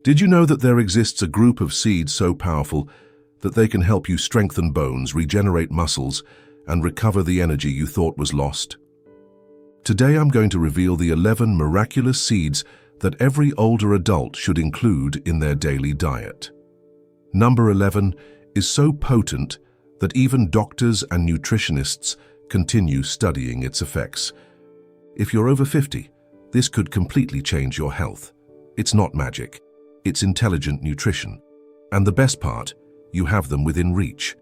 Did you know that there exists a group of seeds so powerful that they can help you strengthen bones, regenerate muscles, and recover the energy you thought was lost? Today I'm going to reveal the 11 miraculous seeds that every older adult should include in their daily diet. Number 11 is so potent that even doctors and nutritionists continue studying its effects. If you're over 50, this could completely change your health. It's not magic, it's intelligent nutrition. And the best part, you have them within reach.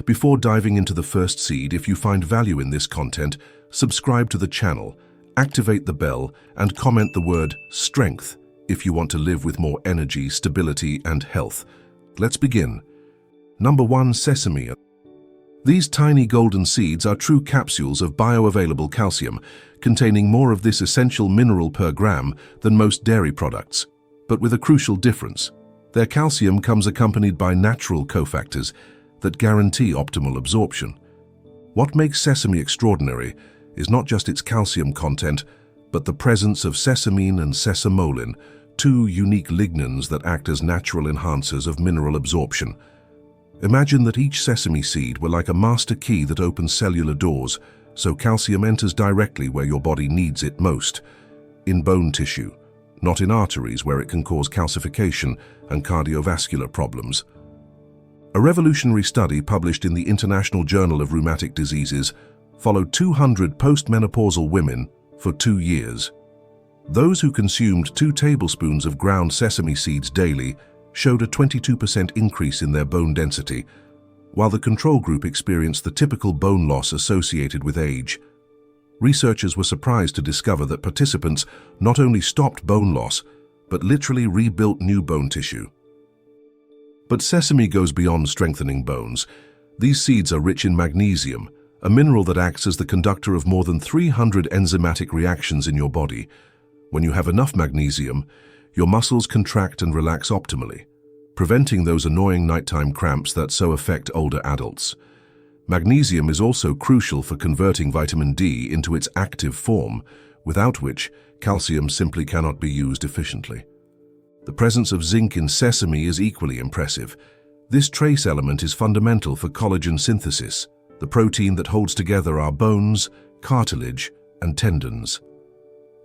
Before diving into the first seed, if you find value in this content, subscribe to the channel, activate the bell, and comment the word strength if you want to live with more energy, stability, and health. Let's begin. Number 1, sesame. These tiny golden seeds are true capsules of bioavailable calcium, containing more of this essential mineral per gram than most dairy products. But with a crucial difference. Their calcium comes accompanied by natural cofactors that guarantee optimal absorption. What makes sesame extraordinary is not just its calcium content, but the presence of sesamine and sesamolin, two unique lignans that act as natural enhancers of mineral absorption. Imagine that each sesame seed were like a master key that opens cellular doors, so calcium enters directly where your body needs it most, in bone tissue, not in arteries where it can cause calcification and cardiovascular problems. A revolutionary study published in the International Journal of Rheumatic Diseases followed 200 postmenopausal women for 2 years. Those who consumed 2 tablespoons of ground sesame seeds daily showed a 22% increase in their bone density, while the control group experienced the typical bone loss associated with age. Researchers were surprised to discover that participants not only stopped bone loss, but literally rebuilt new bone tissue. But sesame goes beyond strengthening bones. These seeds are rich in magnesium, a mineral that acts as the conductor of more than 300 enzymatic reactions in your body. When you have enough magnesium, your muscles contract and relax optimally, preventing those annoying nighttime cramps that so affect older adults. Magnesium is also crucial for converting vitamin D into its active form, without which calcium simply cannot be used efficiently. The presence of zinc in sesame is equally impressive. This trace element is fundamental for collagen synthesis, the protein that holds together our bones, cartilage, and tendons.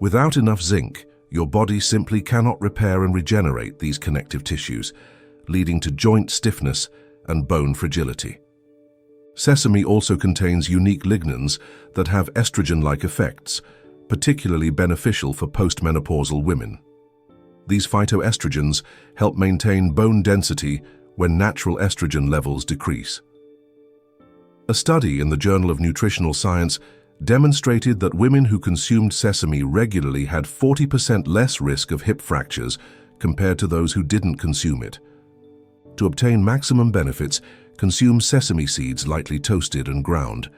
Without enough zinc, your body simply cannot repair and regenerate these connective tissues, leading to joint stiffness and bone fragility. Sesame also contains unique lignans that have estrogen-like effects, particularly beneficial for postmenopausal women. These phytoestrogens help maintain bone density when natural estrogen levels decrease. A study in the Journal of Nutritional Science demonstrated that women who consumed sesame regularly had 40% less risk of hip fractures compared to those who didn't consume it. To obtain maximum benefits, consume sesame seeds lightly toasted and ground.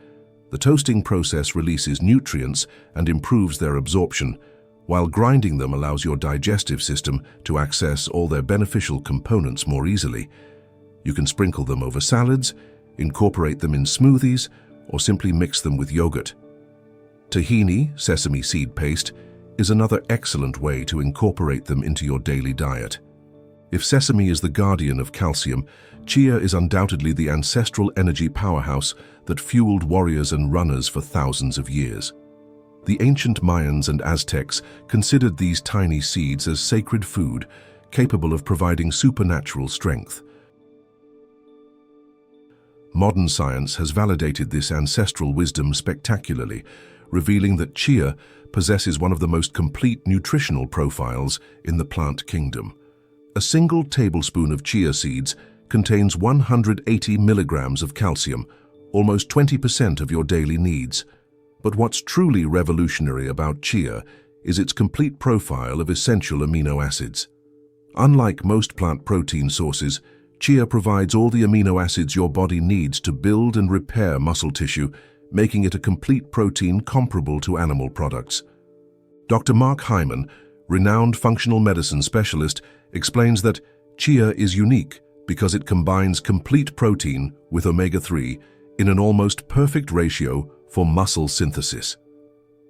The toasting process releases nutrients and improves their absorption, while grinding them allows your digestive system to access all their beneficial components more easily. You can sprinkle them over salads, incorporate them in smoothies, or simply mix them with yogurt. Tahini, sesame seed paste, is another excellent way to incorporate them into your daily diet. If sesame is the guardian of calcium, chia is undoubtedly the ancestral energy powerhouse that fueled warriors and runners for thousands of years. The ancient Mayans and Aztecs considered these tiny seeds as sacred food, capable of providing supernatural strength. Modern science has validated this ancestral wisdom spectacularly, revealing that chia possesses one of the most complete nutritional profiles in the plant kingdom. A single tablespoon of chia seeds contains 180 milligrams of calcium, almost 20% of your daily needs. But what's truly revolutionary about chia is its complete profile of essential amino acids. Unlike most plant protein sources, chia provides all the amino acids your body needs to build and repair muscle tissue, making it a complete protein comparable to animal products. Dr. Mark Hyman, renowned functional medicine specialist, explains that chia is unique because it combines complete protein with omega-3 in an almost perfect ratio for muscle synthesis.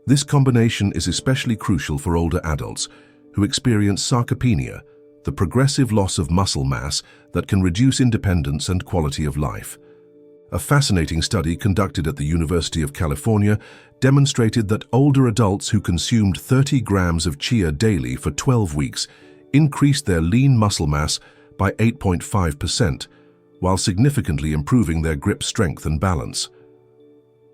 This combination is especially crucial for older adults who experience sarcopenia, the progressive loss of muscle mass that can reduce independence and quality of life. A fascinating study conducted at the University of California demonstrated that older adults who consumed 30 grams of chia daily for 12 weeks increased their lean muscle mass by 8.5%, while significantly improving their grip strength and balance.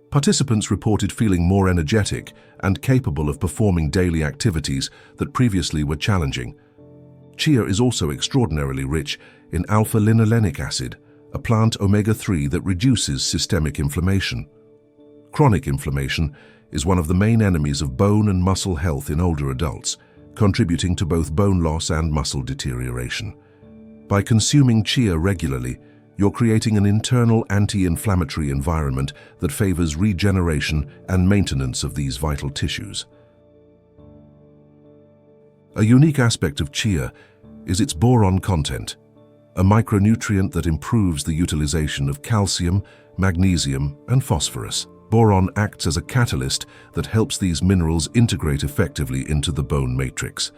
Participants reported feeling more energetic and capable of performing daily activities that previously were challenging. Chia is also extraordinarily rich in alpha-linolenic acid, a plant omega-3 that reduces systemic inflammation. Chronic inflammation is one of the main enemies of bone and muscle health in older adults, contributing to both bone loss and muscle deterioration. By consuming chia regularly, you're creating an internal anti-inflammatory environment that favors regeneration and maintenance of these vital tissues. A unique aspect of chia is its boron content, a micronutrient that improves the utilization of calcium, magnesium, and phosphorus. Boron acts as a catalyst that helps these minerals integrate effectively into the bone matrix.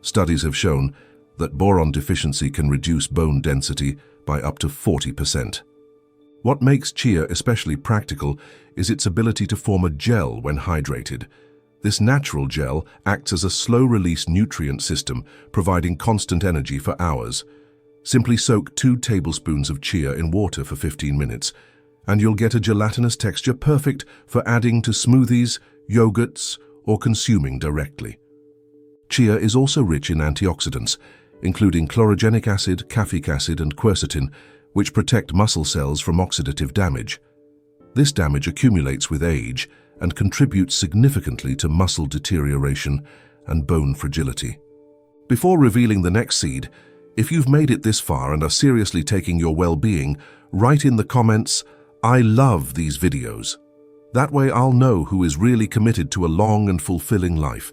Studies have shown that boron deficiency can reduce bone density by up to 40%. What makes chia especially practical is its ability to form a gel when hydrated. This natural gel acts as a slow-release nutrient system, providing constant energy for hours. Simply soak 2 tablespoons of chia in water for 15 minutes, and you'll get a gelatinous texture perfect for adding to smoothies, yogurts, or consuming directly. Chia is also rich in antioxidants, including chlorogenic acid, caffeic acid, and quercetin, which protect muscle cells from oxidative damage. This damage accumulates with age and contributes significantly to muscle deterioration and bone fragility. Before revealing the next seed, if you've made it this far and are seriously taking your well-being, write in the comments, "I love these videos." That way I'll know who is really committed to a long and fulfilling life.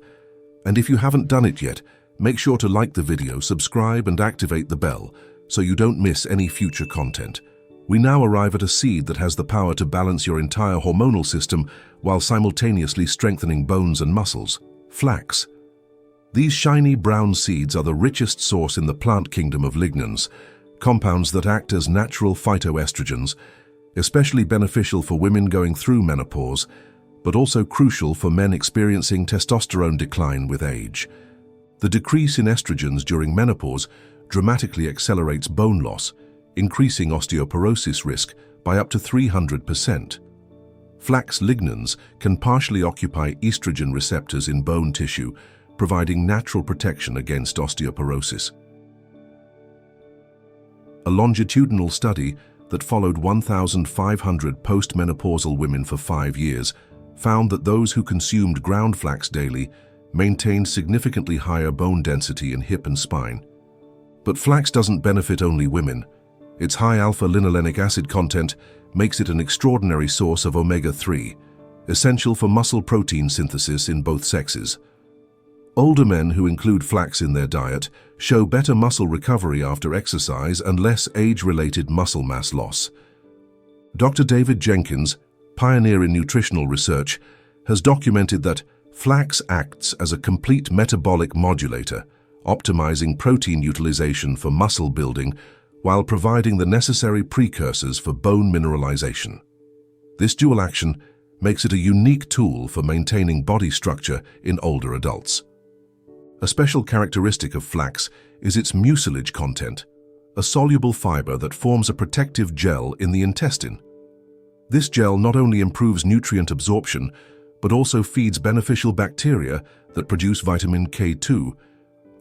And if you haven't done it yet, make sure to like the video, subscribe, and activate the bell so you don't miss any future content. We now arrive at a seed that has the power to balance your entire hormonal system while simultaneously strengthening bones and muscles: flax. These shiny brown seeds are the richest source in the plant kingdom of lignans, compounds that act as natural phytoestrogens, especially beneficial for women going through menopause, but also crucial for men experiencing testosterone decline with age. The decrease in estrogens during menopause dramatically accelerates bone loss, increasing osteoporosis risk by up to 300%. Flax lignans can partially occupy estrogen receptors in bone tissue, providing natural protection against osteoporosis. A longitudinal study that followed 1,500 postmenopausal women for 5 years found that those who consumed ground flax daily maintained significantly higher bone density in hip and spine. But flax doesn't benefit only women. Its high alpha-linolenic acid content makes it an extraordinary source of omega-3, essential for muscle protein synthesis in both sexes. Older men who include flax in their diet show better muscle recovery after exercise and less age-related muscle mass loss. Dr. David Jenkins, pioneer in nutritional research, has documented that flax acts as a complete metabolic modulator, optimizing protein utilization for muscle building while providing the necessary precursors for bone mineralization. This dual action makes it a unique tool for maintaining body structure in older adults. A special characteristic of flax is its mucilage content, a soluble fiber that forms a protective gel in the intestine. This gel not only improves nutrient absorption, but also feeds beneficial bacteria that produce vitamin K2,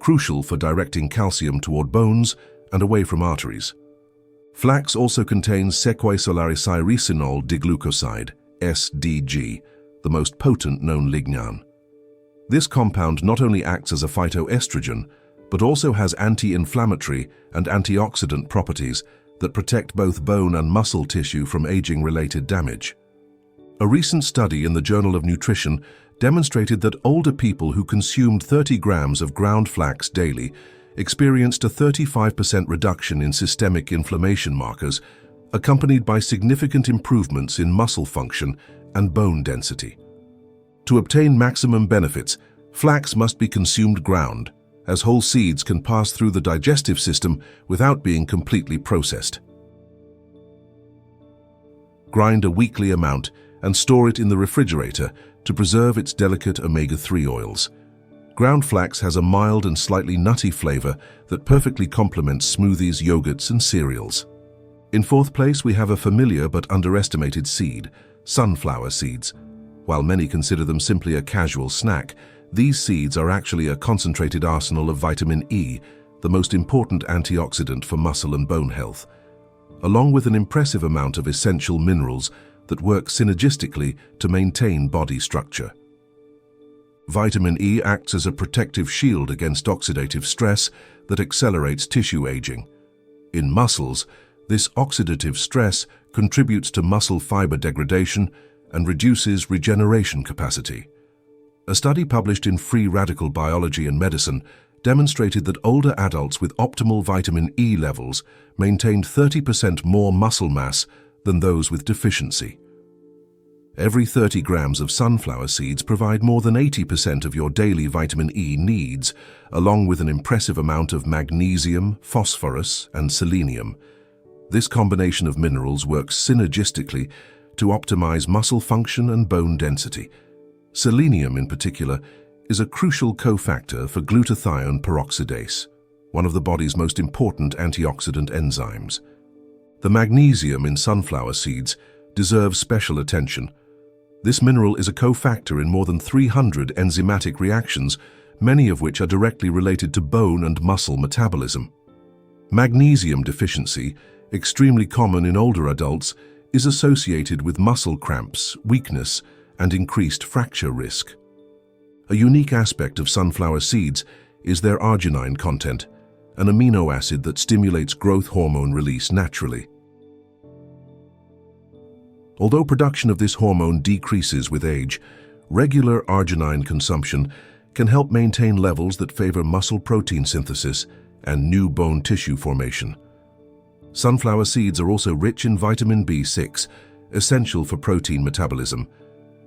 crucial for directing calcium toward bones and away from arteries. Flax also contains sequoisolaricyresinol diglucoside, SDG, the most potent known lignan. This compound not only acts as a phytoestrogen, but also has anti-inflammatory and antioxidant properties that protect both bone and muscle tissue from aging-related damage. A recent study in the Journal of Nutrition demonstrated that older people who consumed 30 grams of ground flax daily experienced a 35% reduction in systemic inflammation markers, accompanied by significant improvements in muscle function and bone density. To obtain maximum benefits, flax must be consumed ground, as whole seeds can pass through the digestive system without being completely processed. Grind a weekly amount and store it in the refrigerator to preserve its delicate omega-3 oils. Ground flax has a mild and slightly nutty flavor that perfectly complements smoothies, yogurts, and cereals. In fourth place, we have a familiar but underestimated seed, sunflower seeds. While many consider them simply a casual snack, these seeds are actually a concentrated arsenal of vitamin E, the most important antioxidant for muscle and bone health, along with an impressive amount of essential minerals that work synergistically to maintain body structure. Vitamin E acts as a protective shield against oxidative stress that accelerates tissue aging. In muscles, this oxidative stress contributes to muscle fiber degradation and reduces regeneration capacity. A study published in Free Radical Biology and Medicine demonstrated that older adults with optimal vitamin E levels maintained 30% more muscle mass than those with deficiency. Every 30 grams of sunflower seeds provide more than 80% of your daily vitamin E needs, along with an impressive amount of magnesium, phosphorus, and selenium. This combination of minerals works synergistically to optimize muscle function and bone density. Selenium, in particular, is a crucial cofactor for glutathione peroxidase, one of the body's most important antioxidant enzymes. The magnesium in sunflower seeds deserves special attention. This mineral is a cofactor in more than 300 enzymatic reactions, many of which are directly related to bone and muscle metabolism. Magnesium deficiency, extremely common in older adults, is associated with muscle cramps, weakness, and increased fracture risk. A unique aspect of sunflower seeds is their arginine content, an amino acid that stimulates growth hormone release naturally. Although production of this hormone decreases with age, regular arginine consumption can help maintain levels that favor muscle protein synthesis and new bone tissue formation. Sunflower seeds are also rich in vitamin B6, essential for protein metabolism.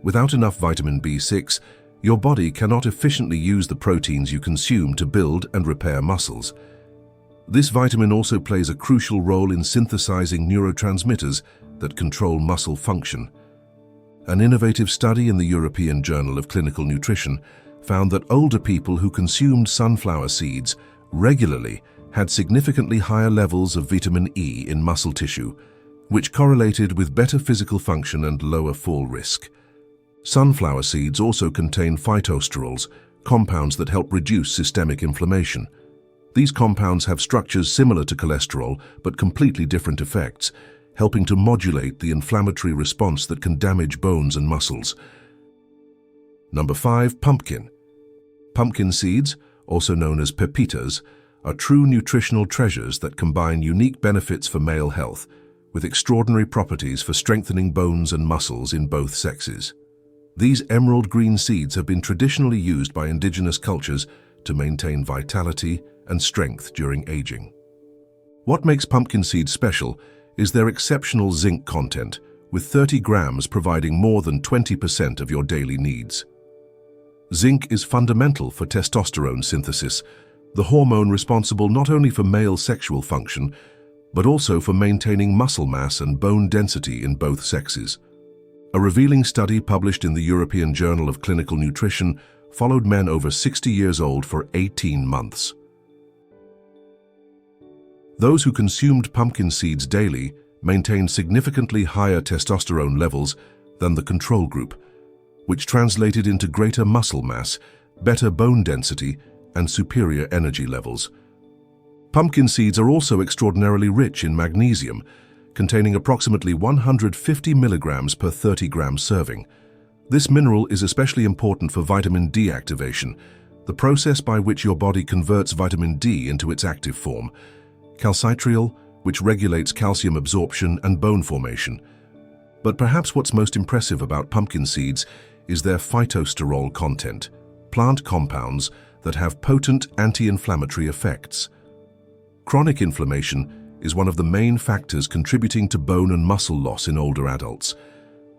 Without enough vitamin B6, your body cannot efficiently use the proteins you consume to build and repair muscles. This vitamin also plays a crucial role in synthesizing neurotransmitters that control muscle function. An innovative study in the European Journal of Clinical Nutrition found that older people who consumed sunflower seeds regularly had significantly higher levels of vitamin E in muscle tissue, which correlated with better physical function and lower fall risk. Sunflower seeds also contain phytosterols, compounds that help reduce systemic inflammation. These compounds have structures similar to cholesterol, but completely different effects, helping to modulate the inflammatory response that can damage bones and muscles. Number 5. Pumpkin. Pumpkin seeds, also known as pepitas, are true nutritional treasures that combine unique benefits for male health with extraordinary properties for strengthening bones and muscles in both sexes. These emerald green seeds have been traditionally used by indigenous cultures to maintain vitality and strength during aging. What makes pumpkin seeds special is their exceptional zinc content, with 30 grams providing more than 20% of your daily needs. Zinc is fundamental for testosterone synthesis, the hormone responsible not only for male sexual function, but also for maintaining muscle mass and bone density in both sexes. A revealing study published in the European Journal of Clinical Nutrition followed men over 60 years old for 18 months. Those who consumed pumpkin seeds daily maintained significantly higher testosterone levels than the control group, which translated into greater muscle mass, better bone density, and superior energy levels. Pumpkin seeds are also extraordinarily rich in magnesium, containing approximately 150 milligrams per 30 gram serving. This mineral is especially important for vitamin D activation, the process by which your body converts vitamin D into its active form, calcitriol, which regulates calcium absorption and bone formation. But perhaps what's most impressive about pumpkin seeds is their phytosterol content, plant compounds that have potent anti-inflammatory effects. Chronic inflammation is one of the main factors contributing to bone and muscle loss in older adults.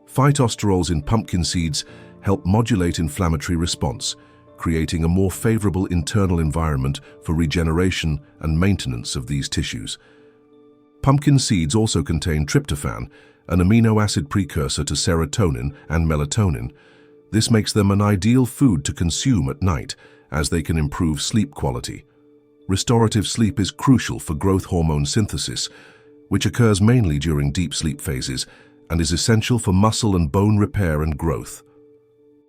Phytosterols in pumpkin seeds help modulate inflammatory response, creating a more favorable internal environment for regeneration and maintenance of these tissues. Pumpkin seeds also contain tryptophan, an amino acid precursor to serotonin and melatonin. This makes them an ideal food to consume at night, as they can improve sleep quality. Restorative sleep is crucial for growth hormone synthesis, which occurs mainly during deep sleep phases and is essential for muscle and bone repair and growth.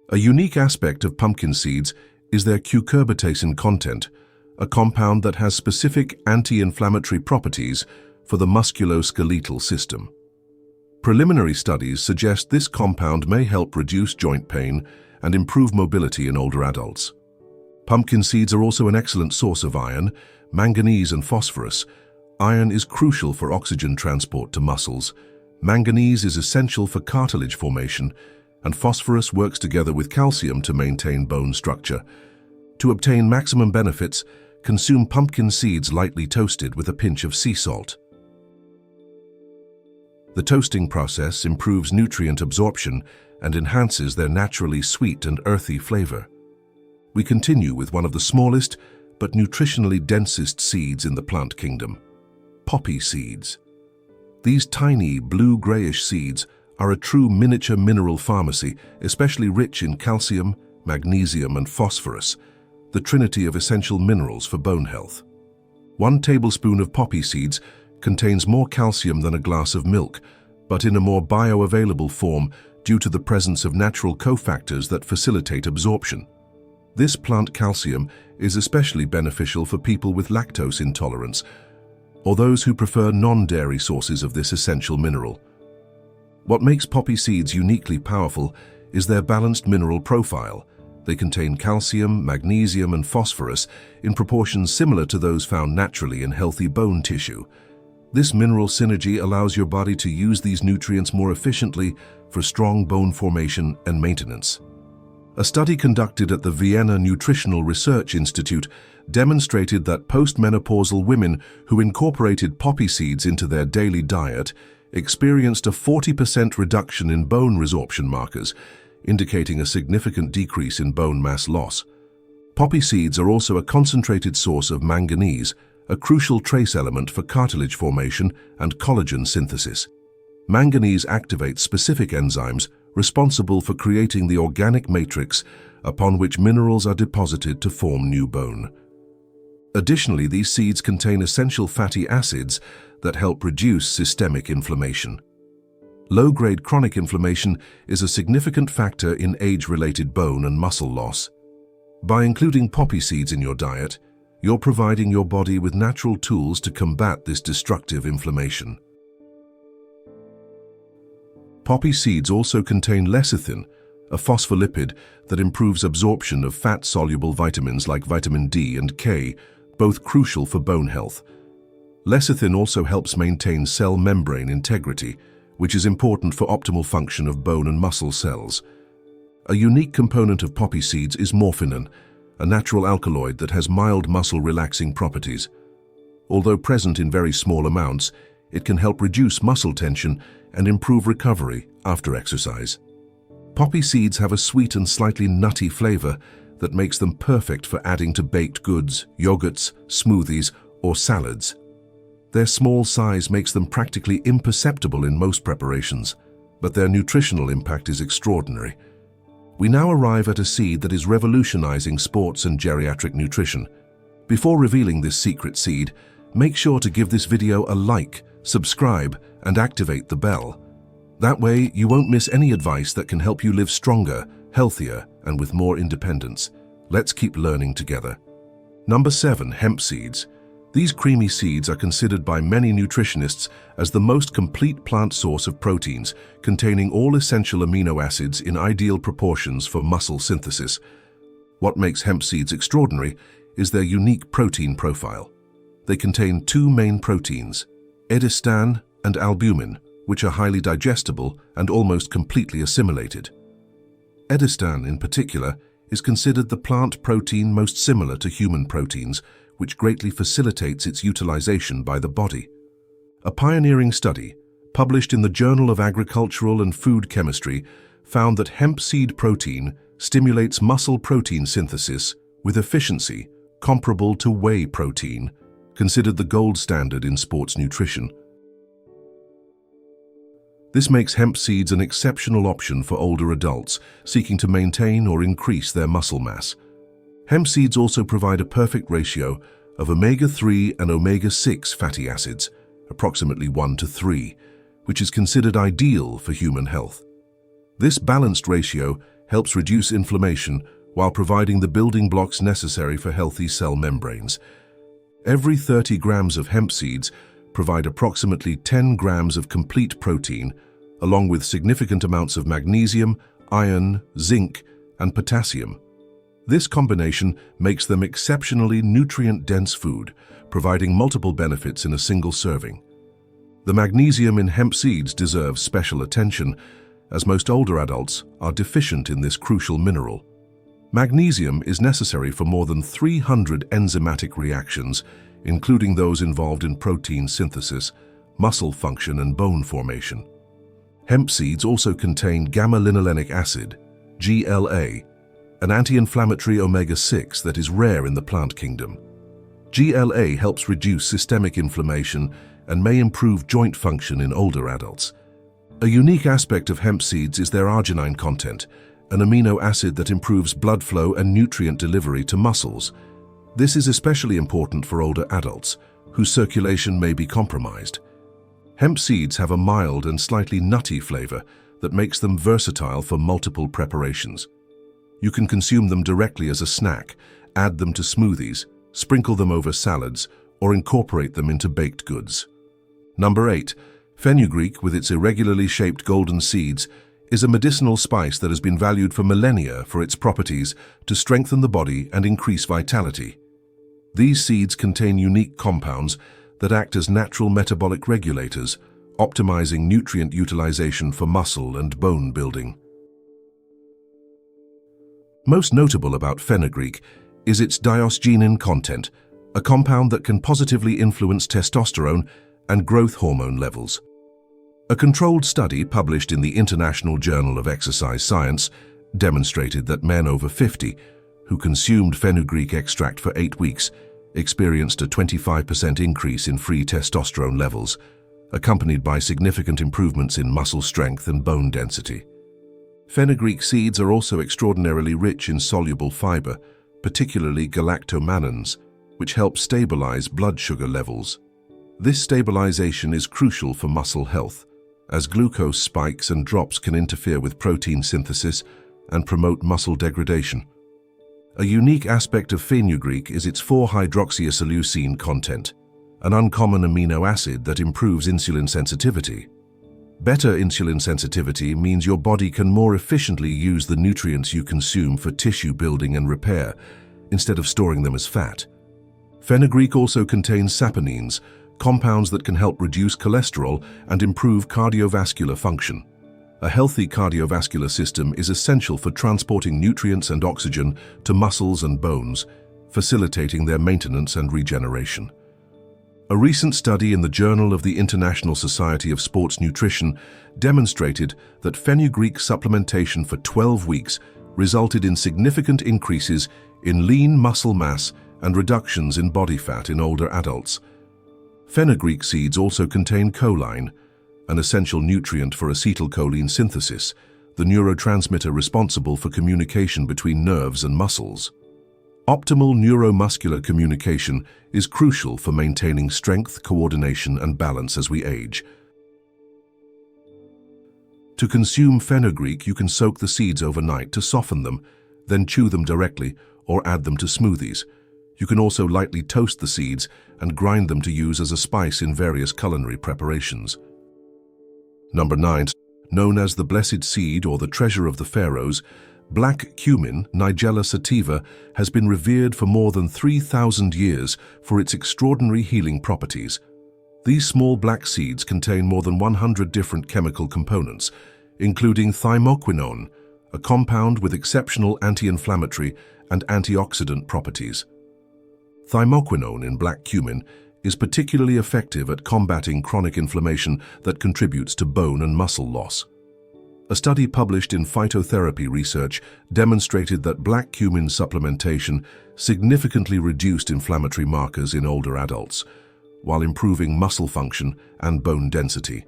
A unique aspect of pumpkin seeds is their cucurbitacin content, a compound that has specific anti-inflammatory properties for the musculoskeletal system. Preliminary studies suggest this compound may help reduce joint pain and improve mobility in older adults. Pumpkin seeds are also an excellent source of iron, manganese and phosphorus. Iron is crucial for oxygen transport to muscles. Manganese is essential for cartilage formation, and phosphorus works together with calcium to maintain bone structure. To obtain maximum benefits, consume pumpkin seeds lightly toasted with a pinch of sea salt. The toasting process improves nutrient absorption and enhances their naturally sweet and earthy flavor. We continue with one of the smallest but nutritionally densest seeds in the plant kingdom, poppy seeds. These tiny blue-grayish seeds are a true miniature mineral pharmacy, especially rich in calcium, magnesium, and phosphorus, the trinity of essential minerals for bone health. 1 tablespoon of poppy seeds contains more calcium than a glass of milk, but in a more bioavailable form due to the presence of natural cofactors that facilitate absorption. This plant calcium is especially beneficial for people with lactose intolerance or those who prefer non-dairy sources of this essential mineral. What makes poppy seeds uniquely powerful is their balanced mineral profile. They contain calcium, magnesium, and phosphorus in proportions similar to those found naturally in healthy bone tissue. This mineral synergy allows your body to use these nutrients more efficiently for strong bone formation and maintenance. A study conducted at the Vienna Nutritional Research Institute demonstrated that postmenopausal women who incorporated poppy seeds into their daily diet experienced a 40% reduction in bone resorption markers, indicating a significant decrease in bone mass loss. Poppy seeds are also a concentrated source of manganese, a crucial trace element for cartilage formation and collagen synthesis. Manganese activates specific enzymes responsible for creating the organic matrix upon which minerals are deposited to form new bone. Additionally, these seeds contain essential fatty acids that help reduce systemic inflammation. Low-grade chronic inflammation is a significant factor in age-related bone and muscle loss. By including poppy seeds in your diet, you're providing your body with natural tools to combat this destructive inflammation. Poppy seeds also contain lecithin, a phospholipid that improves absorption of fat-soluble vitamins like vitamin D and K, both crucial for bone health. Lecithin also helps maintain cell membrane integrity, which is important for optimal function of bone and muscle cells. A unique component of poppy seeds is morphin, a natural alkaloid that has mild muscle-relaxing properties. Although present in very small amounts, it can help reduce muscle tension and improve recovery after exercise. Poppy seeds have a sweet and slightly nutty flavor that makes them perfect for adding to baked goods, yogurts, smoothies, or salads. Their small size makes them practically imperceptible in most preparations, but their nutritional impact is extraordinary. We now arrive at a seed that is revolutionizing sports and geriatric nutrition. Before revealing this secret seed, make sure to give this video a like, subscribe, and activate the bell. That way, you won't miss any advice that can help you live stronger, healthier, and with more independence. Let's keep learning together. Number 7. Hemp seeds. These creamy seeds are considered by many nutritionists as the most complete plant source of proteins, containing all essential amino acids in ideal proportions for muscle synthesis. What makes hemp seeds extraordinary is their unique protein profile. They contain 2 main proteins, edestan and albumin, which are highly digestible and almost completely assimilated. Edestan, in particular, is considered the plant protein most similar to human proteins, which greatly facilitates its utilization by the body. A pioneering study, published in the Journal of Agricultural and Food Chemistry, found that hemp seed protein stimulates muscle protein synthesis with efficiency comparable to whey protein, considered the gold standard in sports nutrition. This makes hemp seeds an exceptional option for older adults seeking to maintain or increase their muscle mass. Hemp seeds also provide a perfect ratio of omega-3 and omega-6 fatty acids, approximately 1:3, which is considered ideal for human health. This balanced ratio helps reduce inflammation while providing the building blocks necessary for healthy cell membranes. Every 30 grams of hemp seeds provide approximately 10 grams of complete protein, along with significant amounts of magnesium, iron, zinc, and potassium. This combination makes them exceptionally nutrient-dense food, providing multiple benefits in a single serving. The magnesium in hemp seeds deserves special attention, as most older adults are deficient in this crucial mineral. Magnesium is necessary for more than 300 enzymatic reactions, including those involved in protein synthesis, muscle function, and bone formation. Hemp seeds also contain gamma-linolenic acid, GLA, an anti-inflammatory omega-6 that is rare in the plant kingdom. GLA helps reduce systemic inflammation and may improve joint function in older adults. A unique aspect of hemp seeds is their arginine content, an amino acid that improves blood flow and nutrient delivery to muscles. This is especially important for older adults, whose circulation may be compromised. Hemp seeds have a mild and slightly nutty flavor that makes them versatile for multiple preparations. You can consume them directly as a snack, add them to smoothies, sprinkle them over salads, or incorporate them into baked goods. Number 8. Fenugreek, with its irregularly shaped golden seeds, is a medicinal spice that has been valued for millennia for its properties to strengthen the body and increase vitality. These seeds contain unique compounds that act as natural metabolic regulators, optimizing nutrient utilization for muscle and bone building. Most notable about fenugreek is its diosgenin content, a compound that can positively influence testosterone and growth hormone levels. A controlled study published in the International Journal of Exercise Science demonstrated that men over 50 who consumed fenugreek extract for 8 weeks experienced a 25% increase in free testosterone levels, accompanied by significant improvements in muscle strength and bone density. Fenugreek seeds are also extraordinarily rich in soluble fiber, particularly galactomannans, which help stabilize blood sugar levels. This stabilization is crucial for muscle health, as glucose spikes and drops can interfere with protein synthesis and promote muscle degradation. A unique aspect of fenugreek is its 4-hydroxyisoleucine content, an uncommon amino acid that improves insulin sensitivity. Better insulin sensitivity means your body can more efficiently use the nutrients you consume for tissue building and repair, instead of storing them as fat. Fenugreek also contains saponins, compounds that can help reduce cholesterol and improve cardiovascular function. A healthy cardiovascular system is essential for transporting nutrients and oxygen to muscles and bones, facilitating their maintenance and regeneration. A recent study in the Journal of the International Society of Sports Nutrition demonstrated that fenugreek supplementation for 12 weeks resulted in significant increases in lean muscle mass and reductions in body fat in older adults. Fenugreek seeds also contain choline, an essential nutrient for acetylcholine synthesis, the neurotransmitter responsible for communication between nerves and muscles. Optimal neuromuscular communication is crucial for maintaining strength, coordination, and balance as we age. To consume fenugreek, you can soak the seeds overnight to soften them, then chew them directly or add them to smoothies. You can also lightly toast the seeds and grind them to use as a spice in various culinary preparations. Number 9. Known as the blessed seed or the treasure of the pharaohs, black cumin, Nigella sativa, has been revered for more than 3,000 years for its extraordinary healing properties. These small black seeds contain more than 100 different chemical components, including thymoquinone, a compound with exceptional anti-inflammatory and antioxidant properties. Thymoquinone in black cumin is particularly effective at combating chronic inflammation that contributes to bone and muscle loss. A study published in Phytotherapy Research demonstrated that black cumin supplementation significantly reduced inflammatory markers in older adults, while improving muscle function and bone density.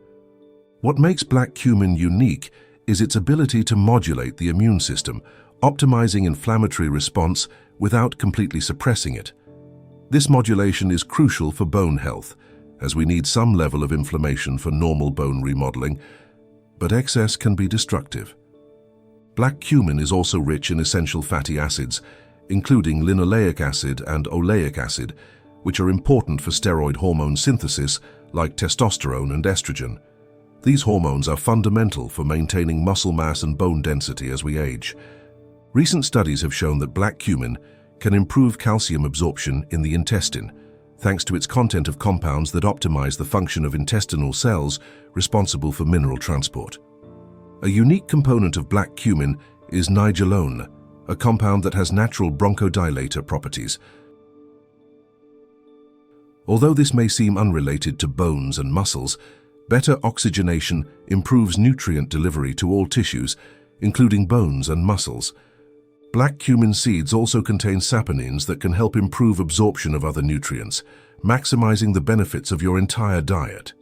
What makes black cumin unique is its ability to modulate the immune system, optimizing inflammatory response without completely suppressing it. This modulation is crucial for bone health, as we need some level of inflammation for normal bone remodeling, but excess can be destructive. Black cumin is also rich in essential fatty acids, including linoleic acid and oleic acid, which are important for steroid hormone synthesis like testosterone and estrogen. These hormones are fundamental for maintaining muscle mass and bone density as we age. Recent studies have shown that black cumin can improve calcium absorption in the intestine, thanks to its content of compounds that optimize the function of intestinal cells responsible for mineral transport. A unique component of black cumin is nigellone, a compound that has natural bronchodilator properties. Although this may seem unrelated to bones and muscles, better oxygenation improves nutrient delivery to all tissues, including bones and muscles. Black cumin seeds also contain saponins that can help improve absorption of other nutrients, maximizing the benefits of your entire diet.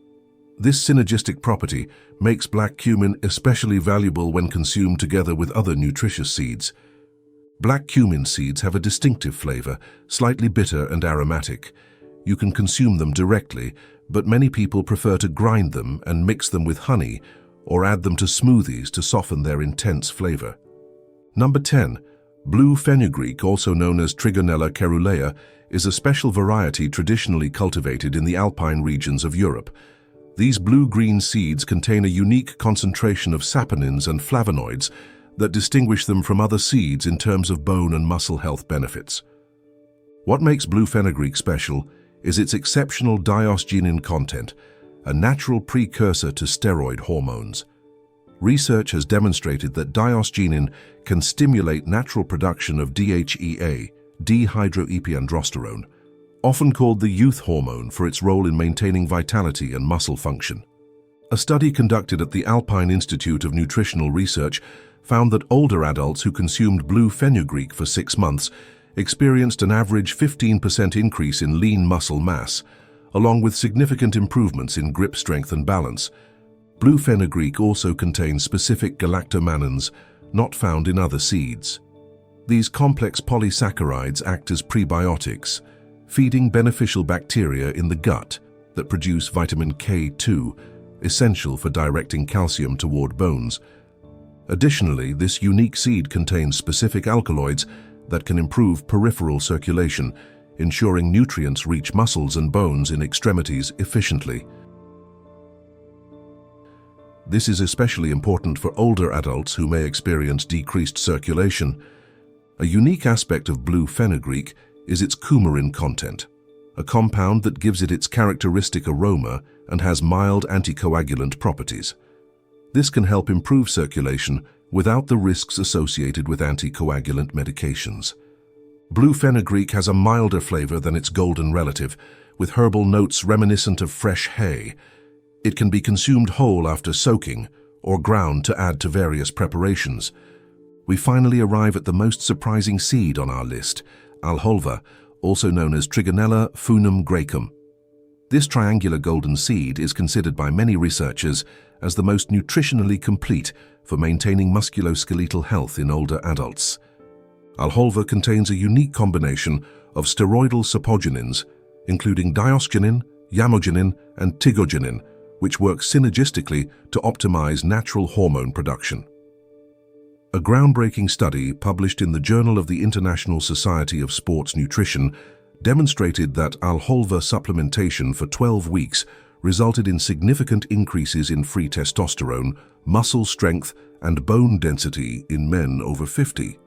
This synergistic property makes black cumin especially valuable when consumed together with other nutritious seeds. Black cumin seeds have a distinctive flavor, slightly bitter and aromatic. You can consume them directly, but many people prefer to grind them and mix them with honey or add them to smoothies to soften their intense flavor. Number 10. Blue fenugreek, also known as Trigonella caerulea, is a special variety traditionally cultivated in the alpine regions of Europe. These blue-green seeds contain a unique concentration of saponins and flavonoids that distinguish them from other seeds in terms of bone and muscle health benefits. What makes blue fenugreek special is its exceptional diosgenin content, a natural precursor to steroid hormones. Research has demonstrated that diosgenin can stimulate natural production of DHEA, dehydroepiandrosterone, often called the youth hormone for its role in maintaining vitality and muscle function. A study conducted at the Alpine Institute of Nutritional Research found that older adults who consumed blue fenugreek for 6 months experienced an average 15% increase in lean muscle mass, along with significant improvements in grip strength and balance. Blue fenugreek also contains specific galactomannans not found in other seeds. These complex polysaccharides act as prebiotics, feeding beneficial bacteria in the gut that produce vitamin K2, essential for directing calcium toward bones. Additionally, this unique seed contains specific alkaloids that can improve peripheral circulation, ensuring nutrients reach muscles and bones in extremities efficiently. This is especially important for older adults who may experience decreased circulation. A unique aspect of blue fenugreek is its coumarin content, a compound that gives it its characteristic aroma and has mild anticoagulant properties. This can help improve circulation without the risks associated with anticoagulant medications. Blue fenugreek has a milder flavor than its golden relative, with herbal notes reminiscent of fresh hay. It can be consumed whole after soaking or ground to add to various preparations. We finally arrive at the most surprising seed on our list, alholva, also known as Trigonella funum graecum. This triangular golden seed is considered by many researchers as the most nutritionally complete for maintaining musculoskeletal health in older adults. Alholva contains a unique combination of steroidal sapogenins, including diosgenin, yamogenin, and tigogenin, which work synergistically to optimize natural hormone production. A groundbreaking study published in the Journal of the International Society of Sports Nutrition demonstrated that alholva supplementation for 12 weeks resulted in significant increases in free testosterone, muscle strength, and bone density in men over 50.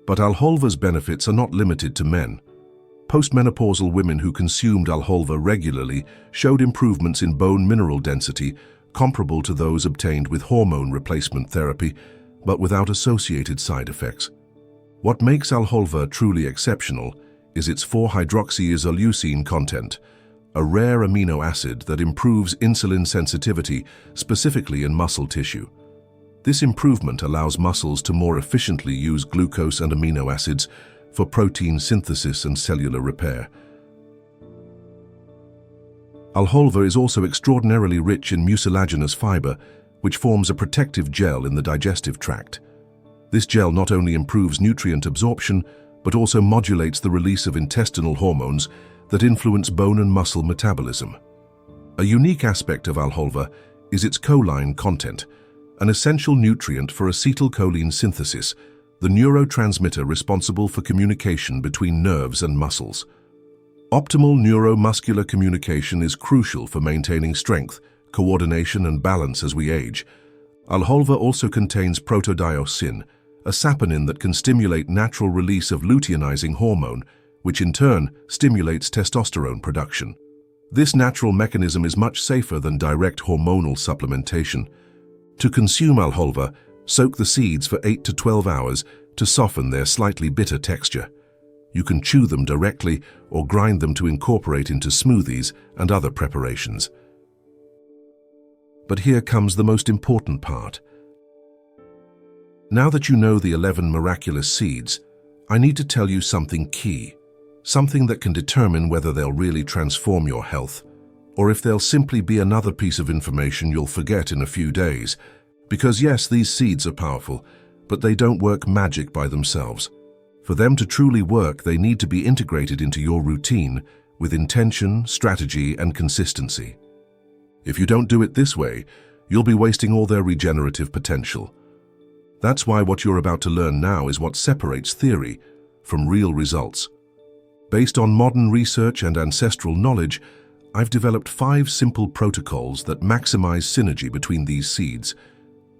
But alholva's benefits are not limited to men. Postmenopausal women who consumed alholva regularly showed improvements in bone mineral density comparable to those obtained with hormone replacement therapy, but without associated side effects. What makes alholva truly exceptional is its 4-hydroxyisoleucine content, a rare amino acid that improves insulin sensitivity, specifically in muscle tissue. This improvement allows muscles to more efficiently use glucose and amino acids for protein synthesis and cellular repair. Alholva is also extraordinarily rich in mucilaginous fiber, which forms a protective gel in the digestive tract. This gel not only improves nutrient absorption, but also modulates the release of intestinal hormones that influence bone and muscle metabolism. A unique aspect of alholva is its choline content, an essential nutrient for acetylcholine synthesis, the neurotransmitter responsible for communication between nerves and muscles. Optimal neuromuscular communication is crucial for maintaining strength, coordination, and balance as we age. Alholva also contains protodiosine, a saponin that can stimulate natural release of luteinizing hormone, which in turn stimulates testosterone production. This natural mechanism is much safer than direct hormonal supplementation. To consume alholva, soak the seeds for 8 to 12 hours to soften their slightly bitter texture. You can chew them directly or grind them to incorporate into smoothies and other preparations. But here comes the most important part. Now that you know the 11 miraculous seeds, I need to tell you something key, something that can determine whether they'll really transform your health, or if they'll simply be another piece of information you'll forget in a few days. Because yes, these seeds are powerful, but they don't work magic by themselves. For them to truly work, they need to be integrated into your routine with intention, strategy, and consistency. If you don't do it this way, you'll be wasting all their regenerative potential. That's why what you're about to learn now is what separates theory from real results. Based on modern research and ancestral knowledge, I've developed 5 simple protocols that maximize synergy between these seeds.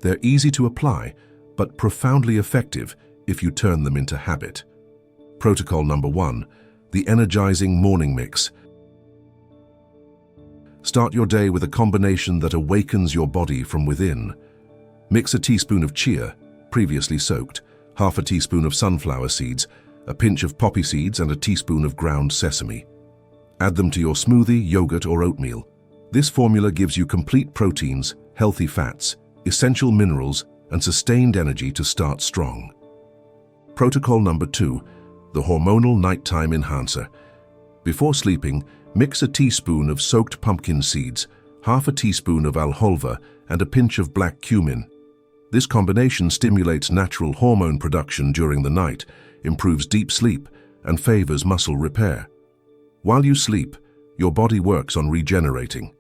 They're easy to apply, but profoundly effective if you turn them into habit. Protocol number 1, the energizing morning mix. Start your day with a combination that awakens your body from within. Mix a teaspoon of chia, previously soaked, half a teaspoon of sunflower seeds, a pinch of poppy seeds, and a teaspoon of ground sesame. Add them to your smoothie, yogurt, or oatmeal. This formula gives you complete proteins, healthy fats, essential minerals, and sustained energy to start strong. Protocol number 2, the hormonal nighttime enhancer. Before sleeping, mix a teaspoon of soaked pumpkin seeds, half a teaspoon of alholva, and a pinch of black cumin. This combination stimulates natural hormone production during the night, improves deep sleep, and favors muscle repair. While you sleep, your body works on regenerating.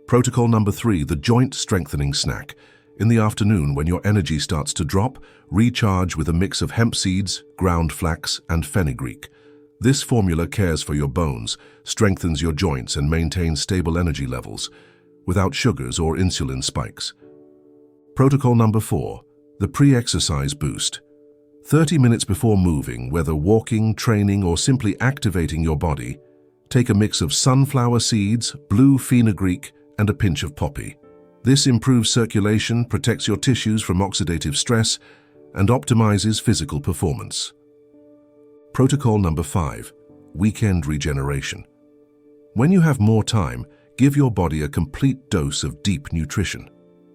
Protocol number 3, the joint strengthening snack. In the afternoon, when your energy starts to drop, recharge with a mix of hemp seeds, ground flax, and fenugreek. This formula cares for your bones, strengthens your joints, and maintains stable energy levels, without sugars or insulin spikes. Protocol number 4, the pre-exercise boost. 30 minutes before moving, whether walking, training, or simply activating your body, take a mix of sunflower seeds, blue fenugreek, and a pinch of poppy. This improves circulation, protects your tissues from oxidative stress, and optimizes physical performance. Protocol number 5, weekend regeneration. When you have more time, give your body a complete dose of deep nutrition.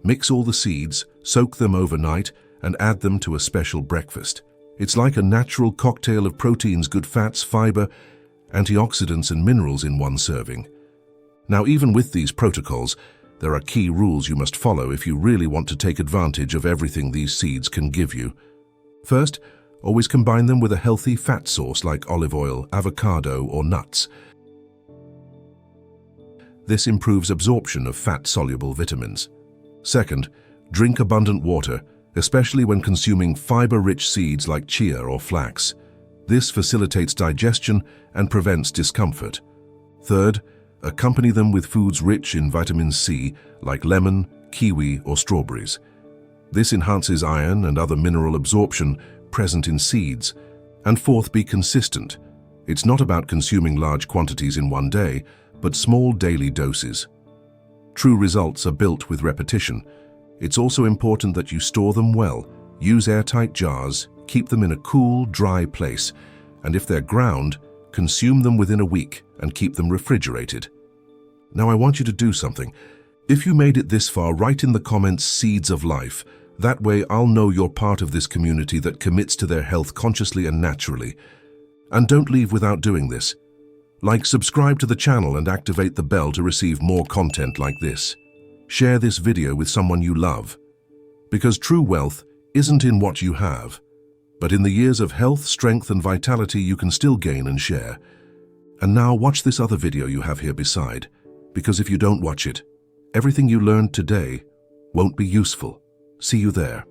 Mix all the seeds, soak them overnight, and add them to a special breakfast. It's like a natural cocktail of proteins, good fats, fiber, antioxidants, and minerals in one serving. Now, even with these protocols, there are key rules you must follow if you really want to take advantage of everything these seeds can give you. First, always combine them with a healthy fat source like olive oil, avocado, or nuts. This improves absorption of fat-soluble vitamins. Second, drink abundant water, especially when consuming fiber-rich seeds like chia or flax. This facilitates digestion and prevents discomfort. Third, accompany them with foods rich in vitamin C like lemon, kiwi, or strawberries. This enhances iron and other mineral absorption present in seeds. And fourth, be consistent. It's not about consuming large quantities in one day, but small daily doses. True results are built with repetition. It's also important that you store them well. Use airtight jars, keep them in a cool, dry place, and if they're ground, consume them within a week and keep them refrigerated. Now I want you to do something. If you made it this far, write in the comments "Seeds of Life" That way, I'll know you're part of this community that commits to their health consciously and naturally. And don't leave without doing this. Like, subscribe to the channel and activate the bell to receive more content like this. Share this video with someone you love. Because true wealth isn't in what you have, but in the years of health, strength, and vitality you can still gain and share. And now watch this other video you have here beside, because if you don't watch it, everything you learned today won't be useful. See you there.